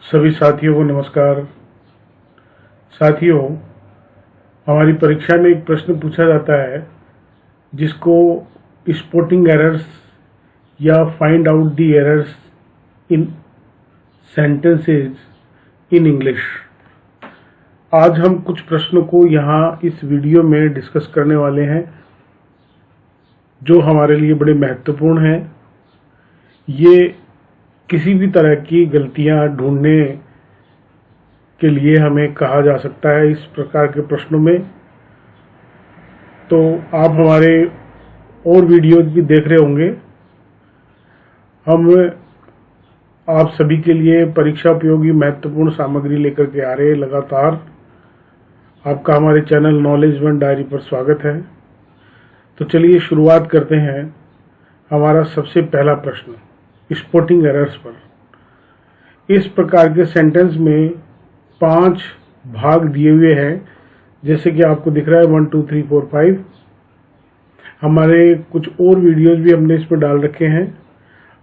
सभी साथियों को नमस्कार। साथियों, हमारी परीक्षा में एक प्रश्न पूछा जाता है जिसको स्पॉटिंग एरर्स या find out the errors in sentences in English. आज हम कुछ प्रश्नों को यहाँ इस वीडियो में डिस्कस करने वाले हैं जो हमारे लिए बड़े महत्वपूर्ण हैं। ये किसी भी तरह की गलतियां ढूंढने के लिए हमें कहा जा सकता है इस प्रकार के प्रश्नों में। तो आप हमारे और वीडियोज भी देख रहे होंगे। हम आप सभी के लिए परीक्षा उपयोगी महत्वपूर्ण सामग्री लेकर के आ रहे हैं लगातार। आपका हमारे चैनल नॉलेज वन डायरी पर स्वागत है। तो चलिए शुरुआत करते हैं हमारा सबसे पहला प्रश्न स्पॉटिंग एरर्स पर। इस प्रकार के सेंटेंस में 5 भाग दिए हुए हैं, जैसे कि आपको दिख रहा है 1 2 3 4 5। हमारे कुछ और वीडियोज भी हमने इस पर डाल रखे हैं।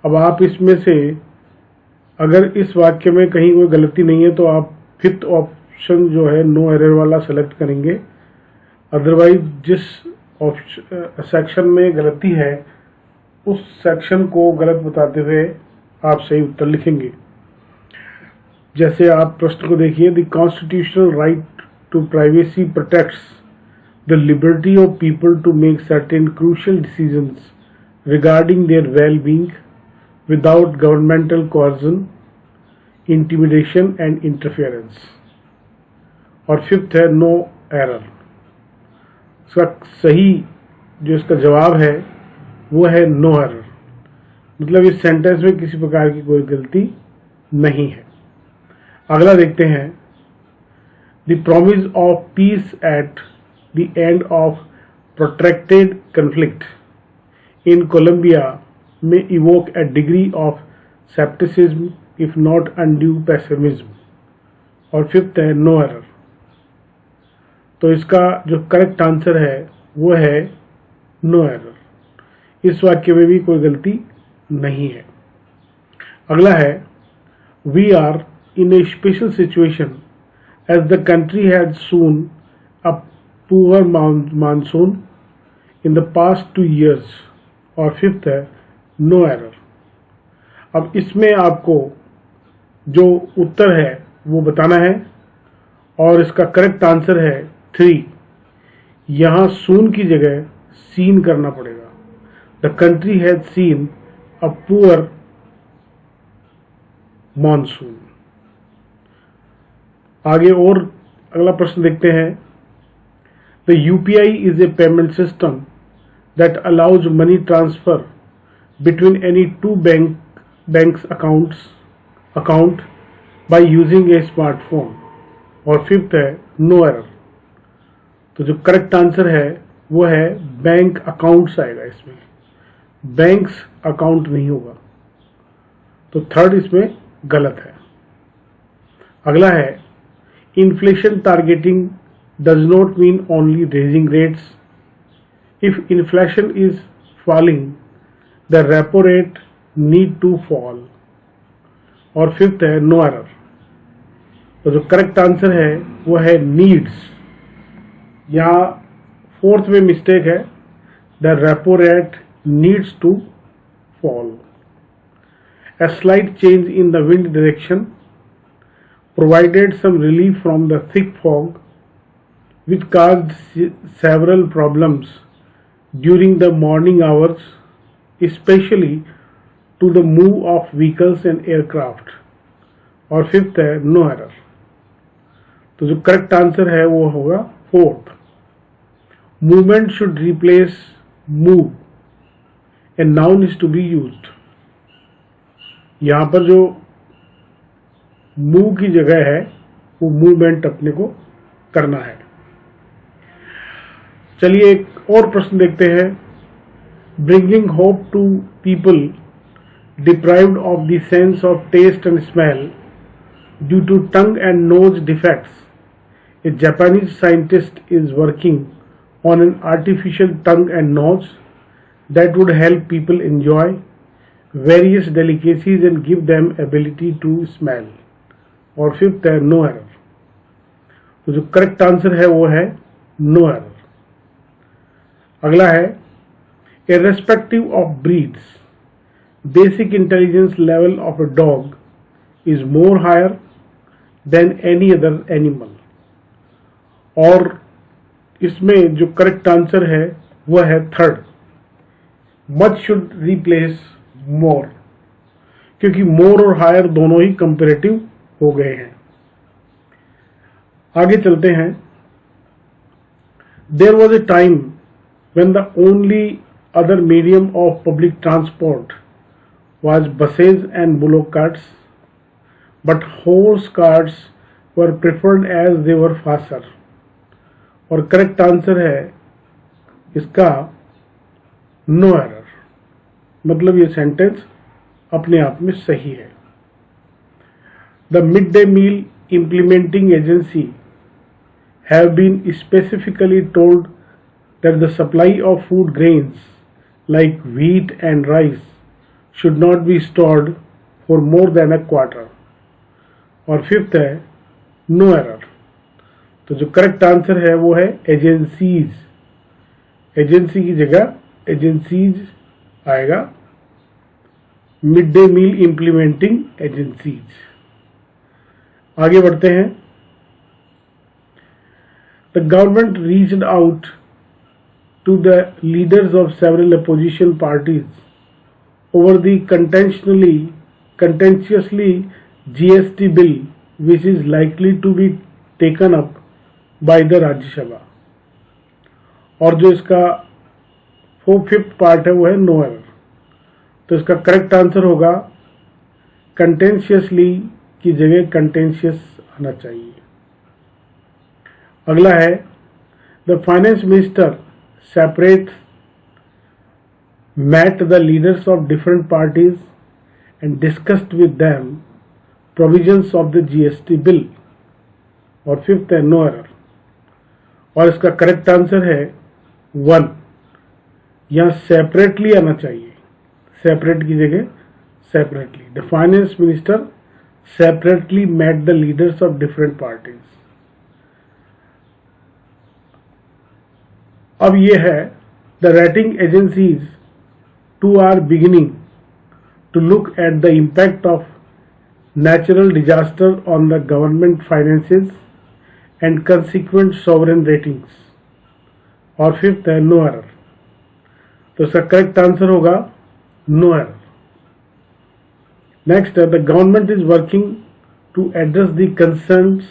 अब आप इसमें से अगर इस वाक्य में कहीं कोई गलती नहीं है तो आप 5th ऑप्शन जो है नो एरर वाला सेलेक्ट करेंगे। अदरवाइज जिस सेक्शन में गलती है उस सेक्शन को गलत बताते हुए आप सही उत्तर लिखेंगे। जैसे आप प्रश्न को देखिए, the constitutional right to privacy protects the liberty of people to make certain crucial decisions regarding their well being without governmental coercion, intimidation and interference. और 5th है नो एरर। इसका सही जो इसका जवाब है वो है नो एरर, मतलब इस सेंटेंस में किसी प्रकार की कोई गलती नहीं है। अगला देखते हैं, the promise of peace at the end of protracted conflict in Colombia में evoke a degree of scepticism if not undue pessimism. और 5th है नो एरर। तो इसका जो करेक्ट आंसर है वो है नो एरर। इस वाक्य में भी कोई गलती नहीं है। अगला है, we are in a special situation as the country had soon a poor monsoon in the past 2 years। और 5th है नो एरर। अब इसमें आपको जो उत्तर है वो बताना है और इसका करेक्ट आंसर है 3। यहां सून की जगह सीन करना पड़ेगा। The country has seen a poor monsoon। आगे और अगला प्रश्न देखते हैं, The UPI is a payment system that allows money transfer between any two banks account by using a smartphone। और 5th है नो एरर। तो जो करेक्ट आंसर है वो है बैंक अकाउंट्स आएगा, इसमें बैंक्स अकाउंट नहीं होगा। तो 3rd इसमें गलत है। अगला है, inflation targeting does not mean only raising rates. If inflation is falling the repo rate need to fall. और 5th है नो एरर। तो जो करेक्ट आंसर है वो है नीड्स। यहाँ 4th में मिस्टेक है, the repo rate needs to fall। A slight change in the wind direction provided some relief from the thick fog which caused several problems during the morning hours, especially to the move of vehicles and aircraft। और 5th है no error. तो जो correct answer है वो होगा 4th। Movement should replace move and noun is to be used। यहां पर जो मूव की जगह है वो मूवमेंट अपने को करना है। चलिए एक और प्रश्न देखते हैं, bringing hope to people deprived of the sense of taste and smell due to tongue and nose defects. A Japanese scientist is working on an artificial tongue and nose that would help people enjoy various delicacies and give them ability to smell। और fifth है no error. तो जो correct answer है वो है no error. अगला है irrespective of breeds, basic intelligence level of a dog is more higher than any other animal. और इसमें जो करेक्ट आंसर है वह है third, much should replace more, क्योंकि मोर और हायर दोनों ही कंपेरेटिव हो गए हैं। आगे चलते हैं। There was a time when the only other medium of public transport was buses and bullock carts, but horse carts were preferred as they were faster। और करेक्ट आंसर है इसका नो एरर, मतलब ये सेंटेंस अपने आप में सही है। The mid day meal implementing agency have been specifically told that the supply of food grains like wheat and rice should not be stored for more than a quarter। और fifth है no error. तो जो correct answer है वो है agencies. Agency की जगह agencies आएगा, mid day meal implementing agencies. आगे बढ़ते हैं। The government reached out to the leaders of several opposition parties over the contentiously GST bill which is likely to be taken up by the राज्य सभा। और जो इसका fifth part है वो है नो एरर। तो इसका करेक्ट आंसर होगा कंटेंशियसली की जगह कंटेंशियस आना चाहिए। अगला है the finance minister separate met the leaders of different parties and discussed with them provisions of the GST bill। और फिफ्थ है नो एरर। और इसका करेक्ट आंसर है वन, यहां सेपरेटली आना चाहिए, सेपरेट की जगह separately. The finance minister separately met the leaders of different parties। अब ये है the rating agencies too are beginning to look at the impact of natural disaster on the government finances and consequent sovereign ratings। और fifth है no error. तो इसका correct answer होगा no error. Next है the government is working to address the concerns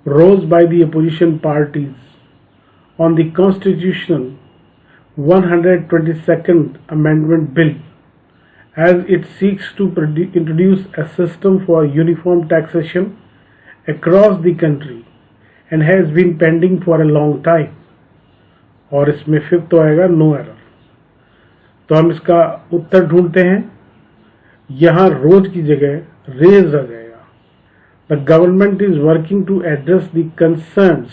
rose by the opposition parties on the constitutional 122nd Amendment Bill as it seeks to introduce a system for uniform taxation across the country and has been pending for a long time। और इसमें fifth तो आएगा no error. तो हम इसका उत्तर ढूंढते हैं। यहां रोज की जगह रेज आ जाएगा। The government is working to address the concerns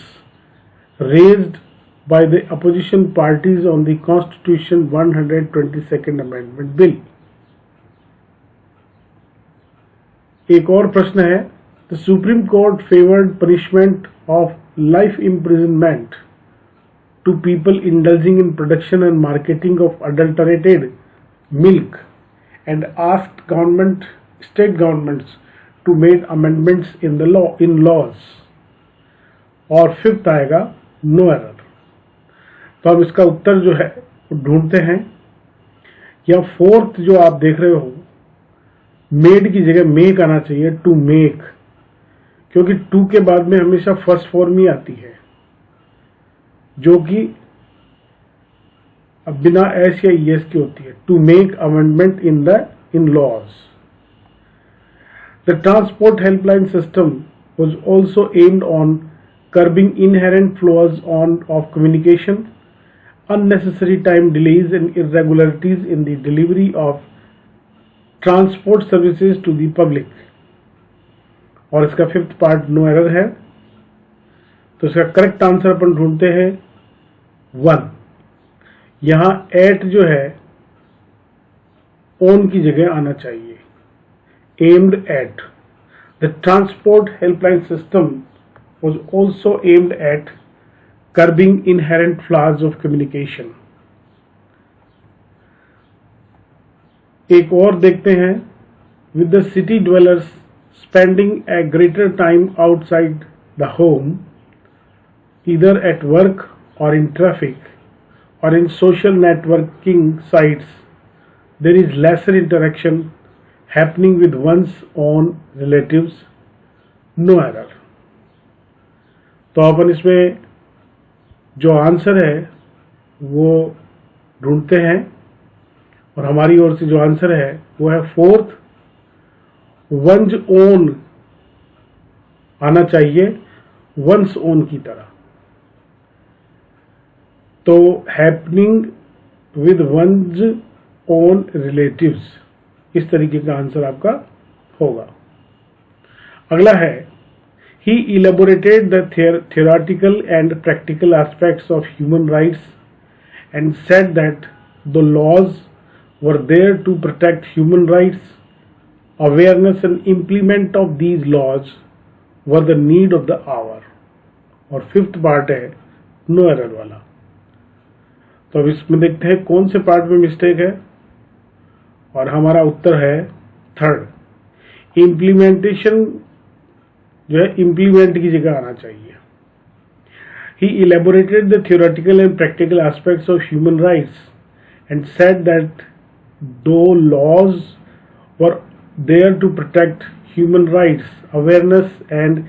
raised by the opposition parties on the Constitution 122nd Amendment Bill। एक और प्रश्न है The Supreme Court favored punishment of life imprisonment to people indulging in production and marketing of adulterated milk and asked state governments to make amendments in laws। और fifth आएगा no error. तो अब इसका उत्तर जो है ढूंढते हैं। या फोर्थ जो आप देख रहे हो, मेड की जगह मेक आना चाहिए, टू मेक, क्योंकि टू के बाद में हमेशा फर्स्ट फॉर्म ही आती है, जो कि अब बिना एस या यस की होती है। To make amendment in laws. The transport helpline system was also aimed on curbing inherent flaws of communication, unnecessary time delays and irregularities in the delivery of transport services to the public। और इसका fifth part no error है। तो इसका correct answer अपन ढूंढते हैं one. यहां eight जो है ओन की जगह आना चाहिए, aimed at. The transport helpline system was also aimed at curbing inherent flaws of communication. एक और देखते हैं, with the city dwellers spending a greater time outside the home, either at work or in traffic or in social networking sites, there is lesser interaction happening with one's own relatives. No error. तो अपन इसमें जो answer है वो ढूंढते हैं और हमारी ओर से जो आंसर है वो है फोर्थ, वंस ओन आना चाहिए वंस ओन की तरह। तो happening with one's own relatives, इस तरीके का आंसर आपका होगा। अगला है, he elaborated the theoretical and practical aspects of human rights and said that the laws were there to protect human rights. Awareness and implement of these laws were the need of the hour. और fifth part है no error वाला। तो अब इसमें देखते हैं कौन से पार्ट में मिस्टेक है, और हमारा उत्तर है थर्ड, इम्प्लीमेंटेशन जो है इम्प्लीमेंट की जगह आना चाहिए। He elaborated the theoretical and practical aspects of human rights and said that though laws were there to protect human rights, awareness and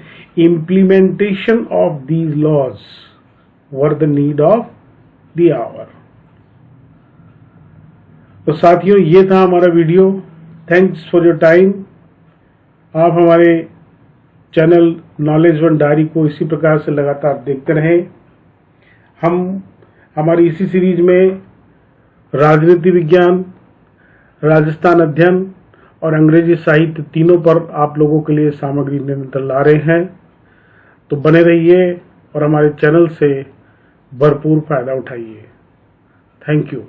implementation of these laws were the need of the hour. तो साथियों, ये था हमारा video. Thanks for your time. आप हमारे channel knowledge one diary को इसी प्रकार से लगातार देखते रहें। हम हमारी इसी सीरीज में राजनीति विज्ञान, राजस्थान अध्ययन और अंग्रेजी साहित्य तीनों पर आप लोगों के लिए सामग्री निरंतर ला रहे हैं। तो बने रहिए और हमारे चैनल से भरपूर फायदा उठाइए। Thank you.